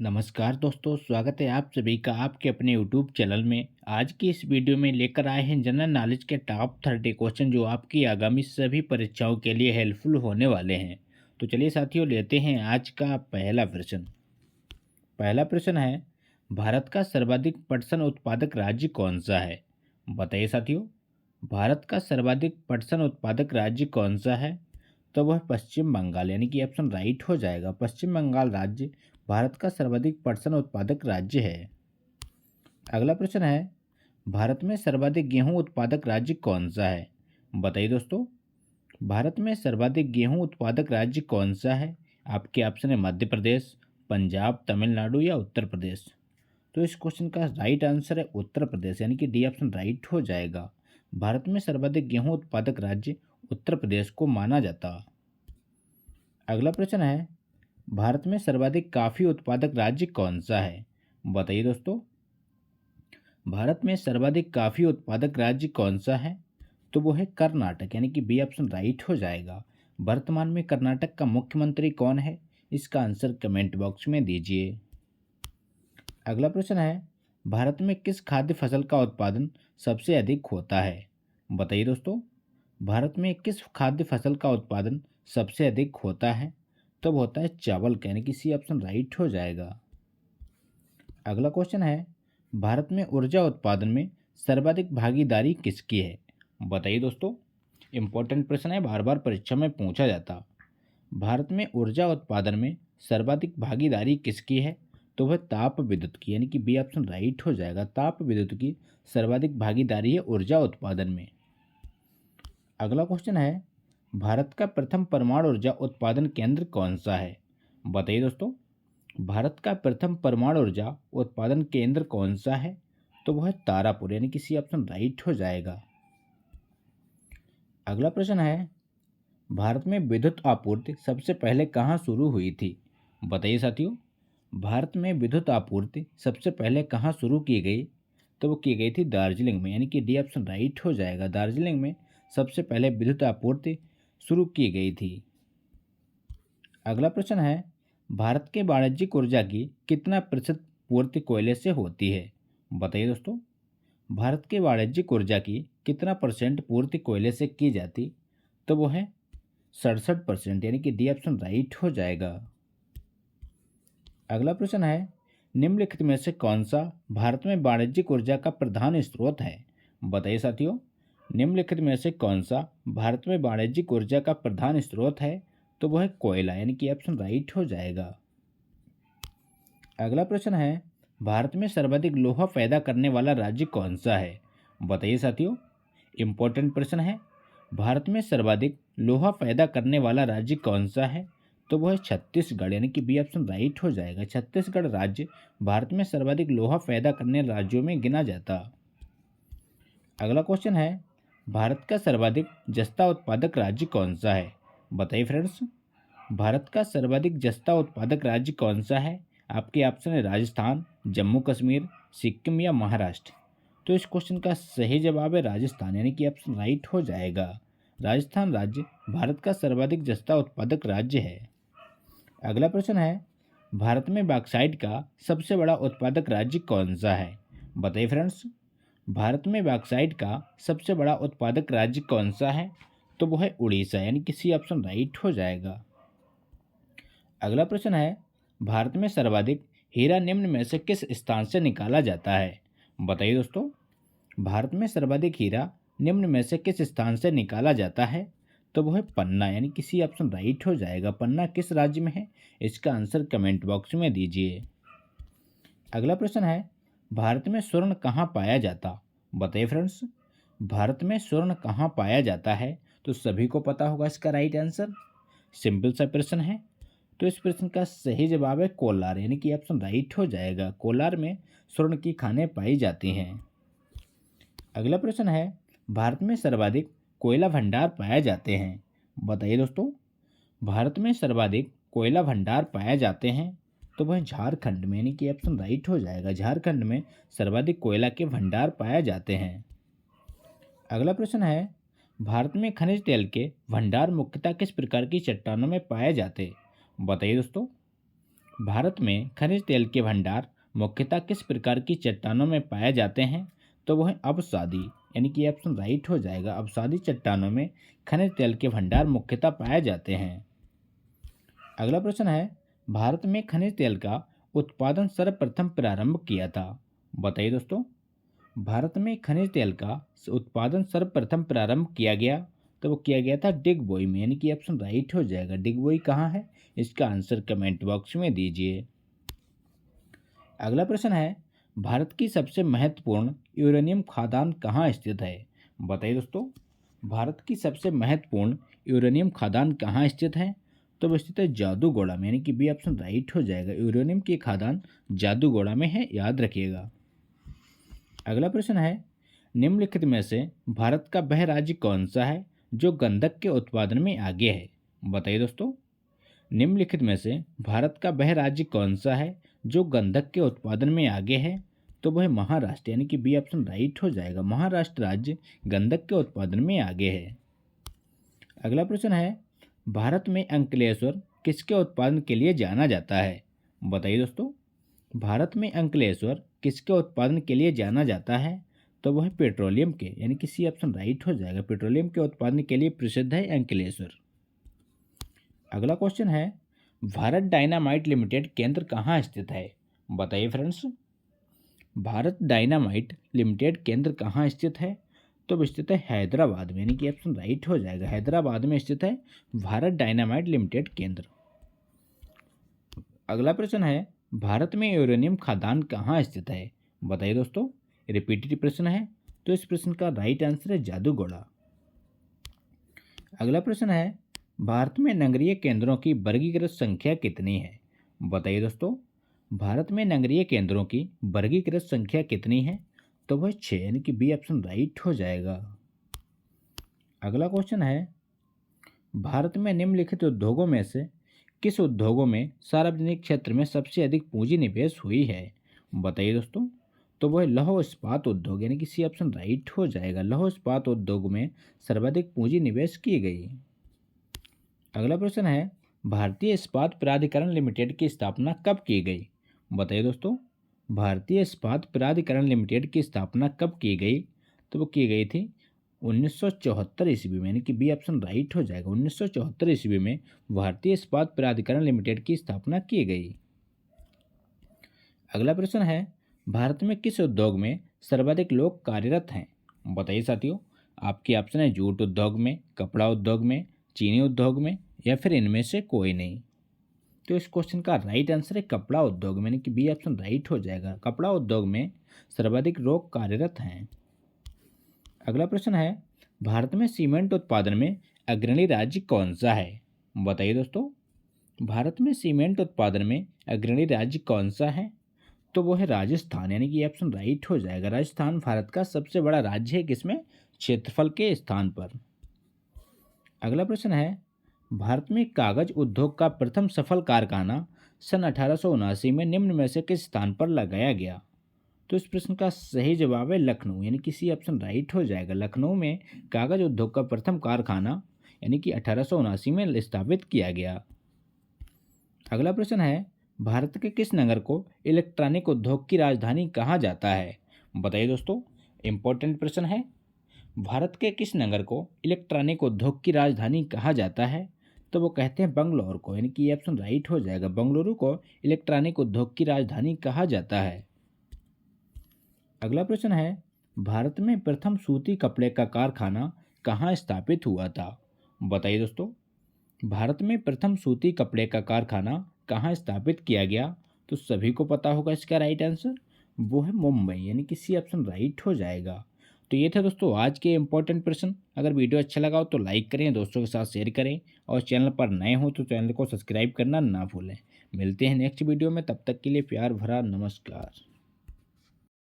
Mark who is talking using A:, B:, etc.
A: नमस्कार दोस्तों, स्वागत है आप सभी का आपके अपने यूट्यूब चैनल में। आज की इस वीडियो में लेकर आए हैं जनरल नॉलेज के टॉप 30 क्वेश्चन जो आपकी आगामी सभी परीक्षाओं के लिए हेल्पफुल होने वाले हैं। तो चलिए साथियों, लेते हैं आज का पहला प्रश्न। पहला प्रश्न है, भारत का सर्वाधिक पटसन उत्पादक राज्य कौन सा है? बताइए साथियों, भारत का सर्वाधिक पटसन उत्पादक राज्य कौन सा है? तो वह पश्चिम बंगाल, यानी कि ऑप्शन राइट हो जाएगा। पश्चिम बंगाल राज्य भारत का सर्वाधिक पटसन उत्पादक राज्य है। अगला प्रश्न है, भारत में सर्वाधिक गेहूं उत्पादक राज्य कौन सा है? बताइए दोस्तों, भारत में सर्वाधिक गेहूं उत्पादक राज्य कौन सा है? आपके ऑप्शन है मध्य प्रदेश, पंजाब, तमिलनाडु या उत्तर प्रदेश। तो इस क्वेश्चन का राइट आंसर है उत्तर प्रदेश, यानी कि डी ऑप्शन राइट हो जाएगा। भारत में सर्वाधिक गेहूं उत्पादक राज्य उत्तर प्रदेश को माना जाता। अगला प्रश्न है, भारत में सर्वाधिक कॉफी उत्पादक राज्य कौन सा है? बताइए दोस्तों, भारत में सर्वाधिक कॉफी उत्पादक राज्य कौन सा है? तो वो है कर्नाटक, यानी कि बी ऑप्शन राइट हो जाएगा। वर्तमान में कर्नाटक का मुख्यमंत्री कौन है? इसका आंसर कमेंट बॉक्स में दीजिए। अगला प्रश्न है, भारत में किस खाद्य फसल का उत्पादन सबसे अधिक होता है? बताइए दोस्तों, भारत में किस खाद्य फसल का उत्पादन सबसे अधिक होता है? तो वो होता है चावल का, यानी कि सी ऑप्शन राइट हो जाएगा। अगला क्वेश्चन है, भारत में ऊर्जा उत्पादन में सर्वाधिक भागीदारी किसकी है? बताइए दोस्तों, इंपॉर्टेंट प्रश्न है, बार बार परीक्षा में पूछा जाता। भारत में ऊर्जा उत्पादन में सर्वाधिक भागीदारी किसकी है? तो वह ताप विद्युत की, यानी कि बी ऑप्शन राइट हो जाएगा। ताप विद्युत की सर्वाधिक भागीदारी है ऊर्जा उत्पादन में। अगला क्वेश्चन है, भारत का प्रथम परमाणु ऊर्जा उत्पादन केंद्र कौन सा है? बताइए दोस्तों, भारत का प्रथम परमाणु ऊर्जा उत्पादन केंद्र कौन सा है? तो वह है तारापुर, यानी कि सी ऑप्शन राइट हो जाएगा। अगला प्रश्न है, भारत में विद्युत आपूर्ति सबसे पहले कहाँ शुरू हुई थी? बताइए साथियों, भारत में विद्युत आपूर्ति सबसे पहले कहाँ शुरू की गई? तो वो की गई थी दार्जिलिंग में, यानी कि डी ऑप्शन राइट हो जाएगा। दार्जिलिंग में सबसे पहले विद्युत आपूर्ति शुरू की गई थी। अगला प्रश्न है, भारत के वाणिज्यिक ऊर्जा की कितना प्रतिशत पूर्ति कोयले से होती है? बताइए दोस्तों, भारत के वाणिज्यिक ऊर्जा की कितना परसेंट पूर्ति कोयले से की जाती? तो वो है 67%, यानी कि डी ऑप्शन राइट हो जाएगा। अगला प्रश्न है, निम्नलिखित में से कौन सा भारत में वाणिज्यिक ऊर्जा का प्रधान स्रोत है? बताइए साथियों, निम्नलिखित में से कौन सा भारत में वाणिज्यिक ऊर्जा का प्रधान स्रोत है? तो वह है कोयला, यानी कि ऑप्शन राइट हो जाएगा। अगला प्रश्न है, भारत में सर्वाधिक लोहा पैदा करने वाला राज्य कौन सा है? बताइए साथियों, इंपॉर्टेंट प्रश्न है, भारत में सर्वाधिक लोहा पैदा करने वाला राज्य कौन सा है? तो वह है छत्तीसगढ़, यानी कि बी ऑप्शन राइट हो जाएगा। छत्तीसगढ़ राज्य भारत में सर्वाधिक लोहा पैदा करने राज्यों में गिना जाता। अगला क्वेश्चन है, भारत का सर्वाधिक जस्ता उत्पादक राज्य कौन सा है? बताइए फ्रेंड्स, भारत का सर्वाधिक जस्ता उत्पादक राज्य कौन सा है? आपके ऑप्शन है राजस्थान, जम्मू कश्मीर, सिक्किम या महाराष्ट्र। तो इस क्वेश्चन का सही जवाब है राजस्थान, यानी कि ऑप्शन राइट हो जाएगा। राजस्थान राज्य भारत का सर्वाधिक जस्ता उत्पादक राज्य है। अगला प्रश्न है, भारत में बॉक्साइट का सबसे बड़ा उत्पादक राज्य कौन सा है? बताइए फ्रेंड्स, भारत में बॉक्साइट का सबसे बड़ा उत्पादक राज्य कौन सा है? तो वो है उड़ीसा, यानी कि सी ऑप्शन राइट हो जाएगा। अगला प्रश्न है, भारत में सर्वाधिक हीरा निम्न में से किस स्थान से निकाला जाता है? बताइए दोस्तों, भारत में सर्वाधिक हीरा निम्न में से किस स्थान से निकाला जाता है? तो वो है पन्ना, यानी कि सी ऑप्शन राइट हो जाएगा। पन्ना किस राज्य में है? इसका आंसर कमेंट बॉक्स में दीजिए। अगला प्रश्न है, भारत में स्वर्ण कहाँ पाया जाता? बताइए फ्रेंड्स, भारत में स्वर्ण कहाँ पाया जाता है? तो सभी को पता होगा इसका राइट आंसर। सिंपल सा प्रश्न है। तो इस प्रश्न का सही जवाब है कोलार, यानी कि ऑप्शन राइट हो जाएगा। कोलार में स्वर्ण की खानें पाई जाती हैं। अगला प्रश्न है, भारत में सर्वाधिक कोयला भंडार पाए जाते हैं? बताइए दोस्तों, भारत में सर्वाधिक कोयला भंडार पाए जाते हैं? तो वह झारखंड में, यानी कि ऑप्शन राइट हो जाएगा। झारखंड में सर्वाधिक कोयला के भंडार पाए जाते हैं। अगला प्रश्न है, भारत में खनिज तेल के भंडार मुख्यतः किस प्रकार की चट्टानों में पाए जाते? बताइए दोस्तों, भारत में खनिज तेल के भंडार मुख्यतः किस प्रकार की चट्टानों में पाए जाते हैं? तो वह है अवसादी, यानी कि ऑप्शन राइट हो जाएगा। अवसादी चट्टानों में खनिज तेल के भंडार मुख्यतः पाए जाते हैं। अगला प्रश्न है, भारत में खनिज तेल का उत्पादन सर्वप्रथम प्रारंभ किया था? बताइए दोस्तों। भारत में खनिज तेल का उत्पादन सर्वप्रथम प्रारंभ किया गया, तो वो किया गया था डिगबोई में, यानी कि ऑप्शन राइट हो जाएगा। डिगबोई कहाँ है, इसका आंसर कमेंट बॉक्स में दीजिए। अगला प्रश्न है, भारत की सबसे महत्वपूर्ण यूरेनियम खदान कहाँ स्थित है? बताइए दोस्तों। भारत की सबसे महत्वपूर्ण यूरेनियम खदान कहाँ स्थित है? तो वो स्थित है जादूगोड़ा में, यानी कि बी ऑप्शन राइट हो जाएगा। यूरेनियम की खदान जादूगोड़ा में है, याद रखिएगा। अगला प्रश्न है, निम्नलिखित में से भारत का वह राज्य कौन सा है जो गंधक के उत्पादन में आगे है? बताइए दोस्तों। निम्नलिखित में से भारत का वह राज्य कौन सा है जो गंधक के उत्पादन में आगे है? तो वह महाराष्ट्र, यानी कि बी ऑप्शन राइट हो जाएगा। महाराष्ट्र राज्य गंधक के उत्पादन में आगे है। अगला प्रश्न है, भारत में अंकलेश्वर किसके उत्पादन के लिए जाना जाता है? बताइए दोस्तों। भारत में अंकलेश्वर किसके उत्पादन के लिए जाना जाता है? तो वह पेट्रोलियम के, यानी कि सी ऑप्शन राइट हो जाएगा। पेट्रोलियम के उत्पादन के लिए प्रसिद्ध है अंकलेश्वर। अगला क्वेश्चन है, भारत डायनामाइट लिमिटेड केंद्र कहाँ स्थित है? बताइए फ्रेंड्स। भारत डायनामाइट लिमिटेड केंद्र कहाँ स्थित है? तो वो स्थित है हैदराबाद में, यानी कि ऑप्शन राइट हो जाएगा। हैदराबाद में स्थित है भारत डायनामाइट लिमिटेड केंद्र। अगला प्रश्न है, भारत में यूरेनियम खदान कहाँ स्थित है? बताइए दोस्तों। रिपीटेड प्रश्न है, तो इस प्रश्न का राइट आंसर है जादूगोड़ा। अगला प्रश्न है, भारत में नगरीय केंद्रों की वर्गीकृत संख्या कितनी है? बताइए दोस्तों। भारत में नगरीय केंद्रों की वर्गीकृत संख्या कितनी है? तो वह 6, यानी कि बी ऑप्शन राइट हो जाएगा। अगला क्वेश्चन है, भारत में निम्नलिखित उद्योगों में से किस उद्योगों में सार्वजनिक क्षेत्र में सबसे अधिक पूंजी निवेश हुई है? बताइए दोस्तों। तो वह लौह इस्पात उद्योग, यानी कि सी ऑप्शन राइट हो जाएगा। लौह इस्पात उद्योग में सर्वाधिक पूंजी निवेश की गई। अगला प्रश्न है, भारतीय इस्पात प्राधिकरण लिमिटेड की स्थापना कब की गई? बताइए दोस्तों। भारतीय इस्पात प्राधिकरण लिमिटेड की स्थापना कब की गई? तो वो की गई थी 1974 ईस्वी में, यानी कि बी ऑप्शन राइट हो जाएगा। 1974 ईस्वी में भारतीय इस्पात प्राधिकरण लिमिटेड की स्थापना की गई। अगला प्रश्न है, भारत में किस उद्योग में सर्वाधिक लोग कार्यरत हैं? बताइए साथियों। आपके ऑप्शन है जूट उद्योग में, कपड़ा उद्योग में, चीनी उद्योग में, या फिर इनमें से कोई नहीं। तो इस क्वेश्चन का राइट आंसर है कपड़ा उद्योग में, यानी कि बी ऑप्शन राइट हो जाएगा। कपड़ा उद्योग में सर्वाधिक लोग कार्यरत हैं। अगला प्रश्न है, भारत में सीमेंट उत्पादन में अग्रणी राज्य कौन सा है? बताइए दोस्तों। भारत में सीमेंट उत्पादन में अग्रणी राज्य कौन सा है? तो वो है राजस्थान, यानी कि ऑप्शन राइट हो जाएगा। राजस्थान भारत का सबसे बड़ा राज्य है, किसमें? क्षेत्रफल के स्थान पर। अगला प्रश्न है, भारत में कागज उद्योग का प्रथम सफल कारखाना सन 1879 में निम्न में से किस स्थान पर लगाया गया? तो इस प्रश्न का सही जवाब है लखनऊ, यानी कि सी ऑप्शन राइट हो जाएगा। लखनऊ में कागज उद्योग का प्रथम कारखाना यानी कि 1879 में स्थापित किया गया। अगला प्रश्न है, भारत के किस नगर को इलेक्ट्रॉनिक उद्योग की राजधानी कहा जाता है? बताइए दोस्तों। इंपॉर्टेंट प्रश्न है। भारत के किस नगर को इलेक्ट्रॉनिक उद्योग की राजधानी कहा जाता है? तो वो कहते हैं बंगलौर को, यानी कि ये ऑप्शन राइट हो जाएगा। बंगलुरु को इलेक्ट्रॉनिक उद्योग की राजधानी कहा जाता है। अगला प्रश्न है, भारत में प्रथम सूती कपड़े का कारखाना कहाँ स्थापित हुआ था? बताइए दोस्तों। भारत में प्रथम सूती कपड़े का कारखाना कहाँ स्थापित किया गया? तो सभी को पता होगा इसका राइट आंसर, वो है मुंबई, यानी कि सी ऑप्शन राइट हो जाएगा। तो ये था दोस्तों आज के इंपॉर्टेंट प्रश्न। अगर वीडियो अच्छा लगा हो तो लाइक करें, दोस्तों के साथ शेयर करें, और चैनल पर नए हो तो चैनल को सब्सक्राइब करना ना भूलें। मिलते हैं नेक्स्ट वीडियो में, तब तक के लिए प्यार भरा नमस्कार।